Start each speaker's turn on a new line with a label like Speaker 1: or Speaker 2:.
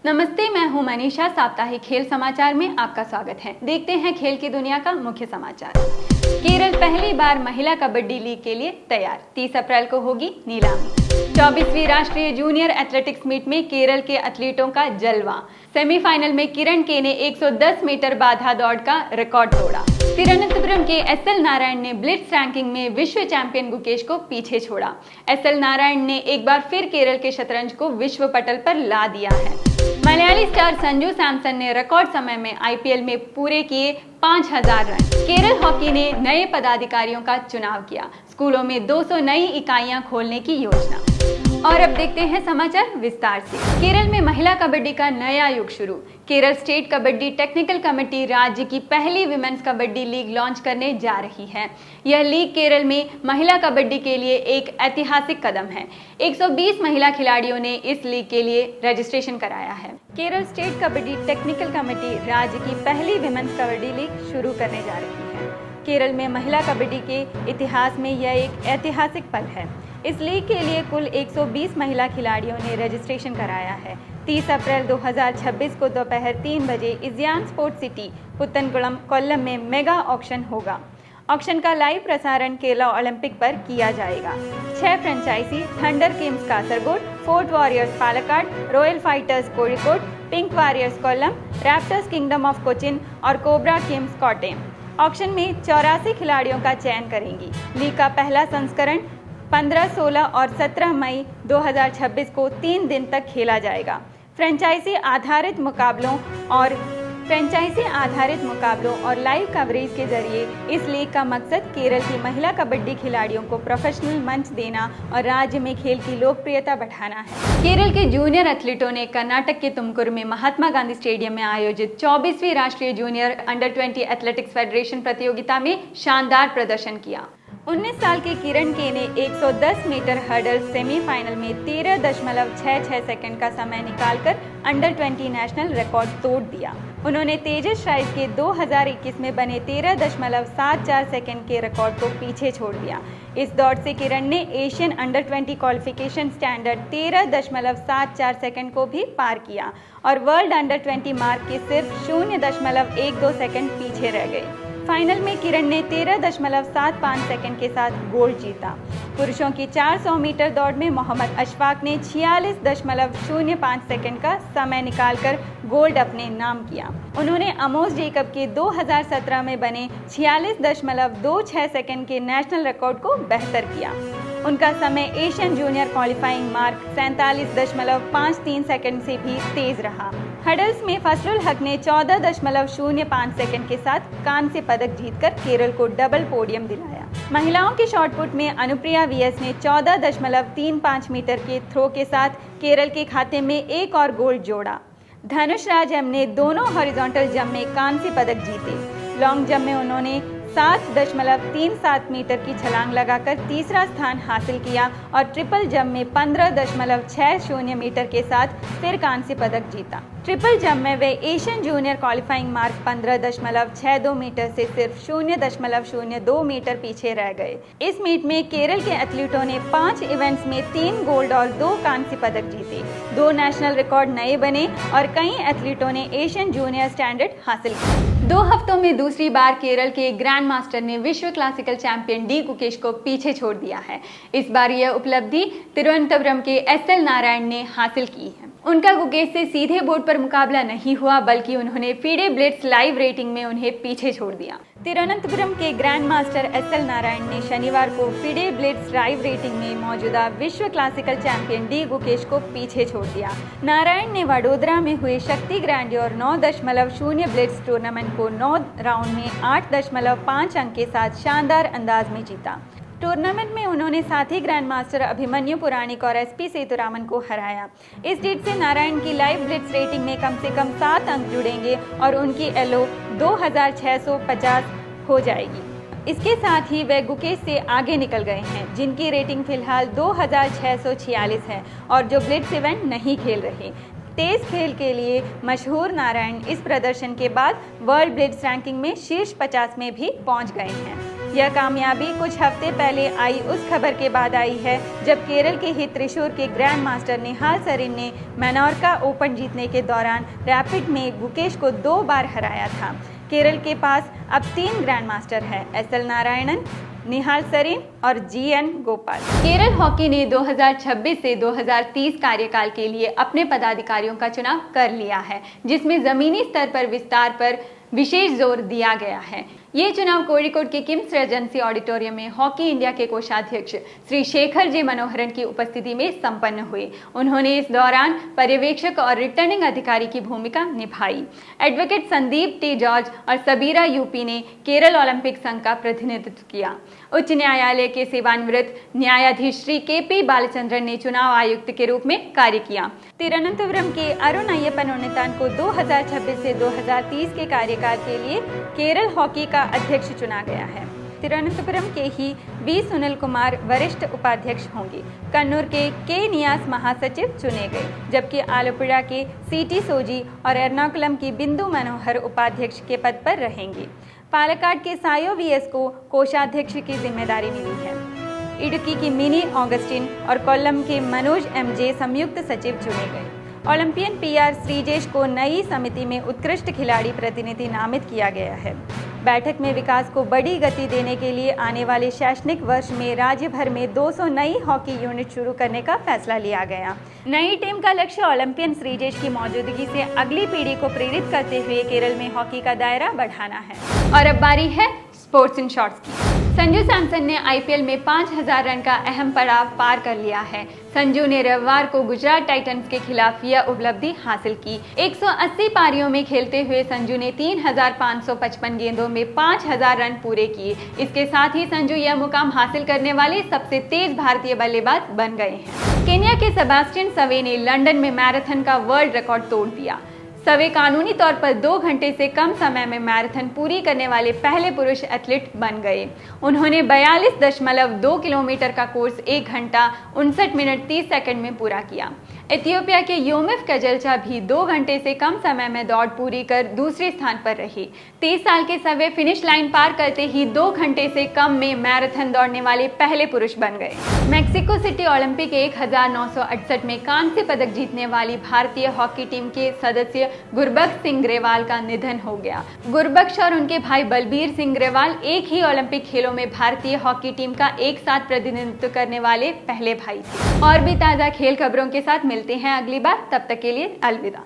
Speaker 1: नमस्ते, मैं हूं मनीषा। साप्ताहिक खेल समाचार में आपका स्वागत है। देखते हैं खेल की दुनिया का मुख्य समाचार। केरल पहली बार महिला कबड्डी लीग के लिए तैयार, 30 अप्रैल को होगी नीलामी। 24वीं राष्ट्रीय जूनियर एथलेटिक्स मीट में केरल के एथलीटों का जलवा। सेमीफाइनल में किरण के ने 110 मीटर बाधा दौड़ का रिकॉर्ड तोड़ा। तिरुवनंतपुरम के एसएल नारायण ने ब्लिट्स रैंकिंग में विश्व चैंपियन गुकेश को पीछे छोड़ा। एसएल नारायण ने एक बार फिर केरल के शतरंज को विश्व पटल पर ला दिया है। मलयाली स्टार संजू सैमसन ने रिकॉर्ड समय में आईपीएल में पूरे किए 5000 रन। केरल हॉकी ने नए पदाधिकारियों का चुनाव किया। स्कूलों में 200 नई इकाइयां खोलने की योजना। और अब देखते हैं समाचार विस्तार से। केरल में महिला कबड्डी का नया युग शुरू। Kerala state kabaddi technical committee राज्य की पहली विमेंस कबड्डी लीग लॉन्च करने जा रही है। यह लीग केरल में महिला कबड्डी के लिए एक ऐतिहासिक कदम है। 120 महिला खिलाड़ियों ने इस लीग के लिए रजिस्ट्रेशन कराया है। Kerala state kabaddi technical committee राज्य की पहली विमेंस कबड्डी लीग शुरू करने जा रही है। केरल में महिला कबड्डी के इतिहास में यह एक ऐतिहासिक पल है। इस लीग के लिए कुल 120 महिला खिलाड़ियों ने रजिस्ट्रेशन कराया है। 30 अप्रैल 2026 को दोपहर 3 बजे इजियान स्पोर्ट्स सिटी पुत्तनकुलम कोल्लम में मेगा ऑक्शन होगा। ऑक्शन का लाइव प्रसारण केरला ओलंपिक पर किया जाएगा। 6 franchise Thunder Kings Kasaragod, Fort Warriors Palakkad, Royal Fighters Kozhikode, Pink Warriors Kollam, Raptors Kingdom of Cochin और कोबरा किंग्स कोट्टयम ऑक्शन में 84 खिलाड़ियों का चयन करेंगी। लीग का पहला संस्करण 15, 16 और 17 मई 2026 को 3 दिन तक खेला जाएगा। फ्रेंचाइजी आधारित मुकाबलों और लाइव कवरेज के जरिए इस लीग का मकसद केरल की महिला कबड्डी खिलाड़ियों को प्रोफेशनल मंच देना और राज्य में खेल की लोकप्रियता बढ़ाना है। केरल के जूनियर एथलीटों ने कर्नाटक के तुमकुर में महात्मा गांधी स्टेडियम में आयोजित 24वीं राष्ट्रीय जूनियर अंडर 20 एथलेटिक्स फेडरेशन प्रतियोगिता में शानदार प्रदर्शन किया। 19 साल के किरण के ने 110 मीटर हर्डल सेमीफाइनल में 13.66 सेकंड का समय निकालकर अंडर 20 नेशनल रिकॉर्ड तोड़ दिया। उन्होंने तेजस श्राइस के 2021 में बने 13.74 सेकंड के रिकॉर्ड को पीछे छोड़ दिया। इस दौड़ से किरण ने Asian under 20 qualification standard 13.74 second को भी पार किया और वर्ल्ड अंडर 20 मार्क के सिर्फ 0.12 सेकंड पीछे रह गए। फाइनल में किरण ने 13.75 सेकंड के साथ गोल्ड जीता। पुरुषों की 400 मीटर दौड़ में मोहम्मद अशफाक ने 46.05 सेकंड का समय निकालकर गोल्ड अपने नाम किया। उन्होंने अमोस जेकब के 2017 में बने 46.26 सेकंड के नेशनल रिकॉर्ड को बेहतर किया। उनका समय Asian junior qualifying mark 47.53 second से भी तेज रहा। हडल्स में फजलुल हक ने 14.05 सेकंड के साथ कांस्य पदक जीतकर केरल को डबल पोडियम दिलाया। महिलाओं के शॉटपुट में अनुप्रिया वीएस ने 14.35 मीटर के थ्रो के साथ केरल के खाते में एक और गोल्ड जोड़ा। धनुष राज एम ने दोनों हॉरिजॉन्टल जंप में कांस्य पदक जीते। लॉन्ग जंप में उन्होंने 7.37 मीटर की छलांग लगाकर तीसरा स्थान हासिल किया और ट्रिपल जंप में 15.60 मीटर के साथ फिर कांस्य पदक जीता। ट्रिपल जंप में वे Asian junior qualifying mark 15.62 metre से सिर्फ 0.02 मीटर पीछे रह गए। इस मीट में केरल के एथलीटों ने 5 इवेंट्स में 3 गोल्ड और 2 कांस्य पदक जीते। 2 नेशनल रिकॉर्ड नए बने और कई एथलीटों ने एशियन जूनियर स्टैंडर्ड हासिल किया। 2 हफ्तों में दूसरी बार केरल के ग्रैंड मास्टर ने विश्व क्लासिकल चैंपियन डी गुकेश को पीछे छोड़ दिया है। इस बार यह उपलब्धि तिरुवनंतपुरम के एसएल नारायण ने हासिल की है। उनका गुकेश से सीधे बोर्ड पर मुकाबला नहीं हुआ, बल्कि उन्होंने फीडे ब्लिट्स लाइव रेटिंग में उन्हें पीछे छोड़ दिया। तिरुवनंतपुरम के ग्रैंड मास्टर एसएल नारायण ने शनिवार को फीडे ब्लिट्स लाइव रेटिंग में मौजूदा विश्व क्लासिकल चैंपियन डी गुकेश को पीछे छोड़ दिया। नारायण ने वडोदरा में हुए शक्ति ग्रैंडियर 9.0 ब्लिट्स टूर्नामेंट को 9 राउंड में 8.5 अंक के साथ शानदार अंदाज में जीता। टूर्नामेंट में उन्होंने साथी ग्रैंड मास्टर अभिमन्यु पुराणिक और एसपी सेतुरामन को हराया। इस जीत से नारायण की लाइव ब्लिट्स रेटिंग में कम से कम 7 अंक जुड़ेंगे और उनकी एलओ 2650 हो जाएगी। इसके साथ ही वे गुकेश से आगे निकल गए हैं, जिनकी रेटिंग फिलहाल 2646 है और जो ब्लिट्स इवेंट नहीं खेल रहे। तेज खेल के लिए मशहूर नारायण इस प्रदर्शन के बाद वर्ल्ड ब्लिट्स रैंकिंग में शीर्ष 50 में भी पहुंच गए हैं। यह कामयाबी कुछ हफ्ते पहले आई उस खबर के बाद आई है जब केरल के ही त्रिशूर के ग्रैंड मास्टर निहाल सरीन ने मेनोर्का ओपन जीतने के दौरान रैपिड में गुकेश को 2 बार हराया था। केरल के पास अब 3 ग्रैंड मास्टर है, एसएल नारायणन, निहाल सरीन और जीएन गोपाल। केरल हॉकी ने 2026 से 2030 कार्यकाल के लिए अपने पदाधिकारियों का चुनाव कर लिया है, जिसमें जमीनी स्तर पर विस्तार पर विशेष जोर दिया गया है। ये चुनाव कोड़िकोड के किम्स रेजेंसी ऑडिटोरियम में हॉकी इंडिया के कोषाध्यक्ष श्री शेखर जे मनोहरन की उपस्थिति में संपन्न हुए। उन्होंने इस दौरान पर्यवेक्षक और रिटर्निंग अधिकारी की भूमिका निभाई। एडवोकेट संदीप टी जॉर्ज और सबीरा यूपी ने केरल ओलंपिक संघ का प्रतिनिधित्व किया। उच्च न्यायालय के सेवानिवृत्त न्यायाधीश श्री के.पी. बालचंद्रन ने चुनाव आयुक्त के रूप में कार्य किया। तिरुवनंतपुरम के अरुण अय्यप्पन उन्नीतान को 2026 से 2030 के कार्यकाल के लिए केरल हॉकी का अध्यक्ष चुना गया है। तिरुवनंतपुरम के ही बी सुनील कुमार वरिष्ठ उपाध्यक्ष होंगे। कन्नूर के नियास महासचिव चुने गए, जबकि आलपुड़ा के सी.टी. सोजी और एर्नाकुलम की बिंदु मनोहर उपाध्यक्ष के पद पर रहेंगे। पालक्काड के सायो वीएस को कोषाध्यक्ष की जिम्मेदारी मिली है। इडुक्की की मिनी ऑगस्टिन और कोल्लम के मनोज एमजे संयुक्त सचिव चुने गए। ओलंपियन पीआर श्रीजेश को नई समिति में उत्कृष्ट खिलाड़ी प्रतिनिधि नामित किया गया है। बैठक में विकास को बड़ी गति देने के लिए आने वाले शैक्षणिक वर्ष में राज्य भर में 200 नई हॉकी यूनिट शुरू करने का फैसला लिया गया। नई टीम का लक्ष्य ओलंपियन श्रीजेश की मौजूदगी से अगली पीढ़ी को प्रेरित करते हुए केरल में हॉकी का दायरा बढ़ाना है। और अब बारी है स्पोर्ट्स इन शॉर्ट्स की। संजू सैमसन ने आईपीएल में 5000 रन का अहम पड़ाव पार कर लिया है। संजू ने रविवार को गुजरात टाइटंस के खिलाफ यह उपलब्धि हासिल की। 180 पारियों में खेलते हुए संजू ने 3555 गेंदों में 5000 रन पूरे किए। इसके साथ ही संजू यह मुकाम हासिल करने वाले सबसे तेज भारतीय बल्लेबाज बन गए हैं। केन्या के सेबास्टियन सवे ने लंदन में मैराथन का वर्ल्ड रिकॉर्ड तोड़ दिया। सवे कानूनी तौर पर 2 घंटे से कम समय में मैराथन पूरी करने वाले पहले पुरुष एथलीट बन गए। उन्होंने 42.2 किलोमीटर का कोर्स 1 घंटा 59 मिनट 30 सेकंड में पूरा किया। इथियोपिया के योमिफ कजलचा भी 2 घंटे से कम समय में दौड़ पूरी कर दूसरे स्थान पर रहे। 30 साल के सवे फिनिश लाइन पार करते ही 2 घंटे से कम में मैराथन दौड़ने वाले पहले पुरुष बन गए। मैक्सिको सिटी ओलंपिक 1968 में कांस्य पदक जीतने वाली भारतीय हॉकी टीम के सदस्य गुरबख्श सिंह ग्रेवाल का निधन हो गया। गुरबख्श और उनके भाई बलबीर सिंह ग्रेवाल एक ही ओलंपिक खेलों में भारतीय हॉकी टीम का एक साथ प्रतिनिधित्व करने वाले पहले भाई थे। और भी ताजा खेल खबरों के साथ मिलते हैं अगली बार, तब तक के लिए अलविदा।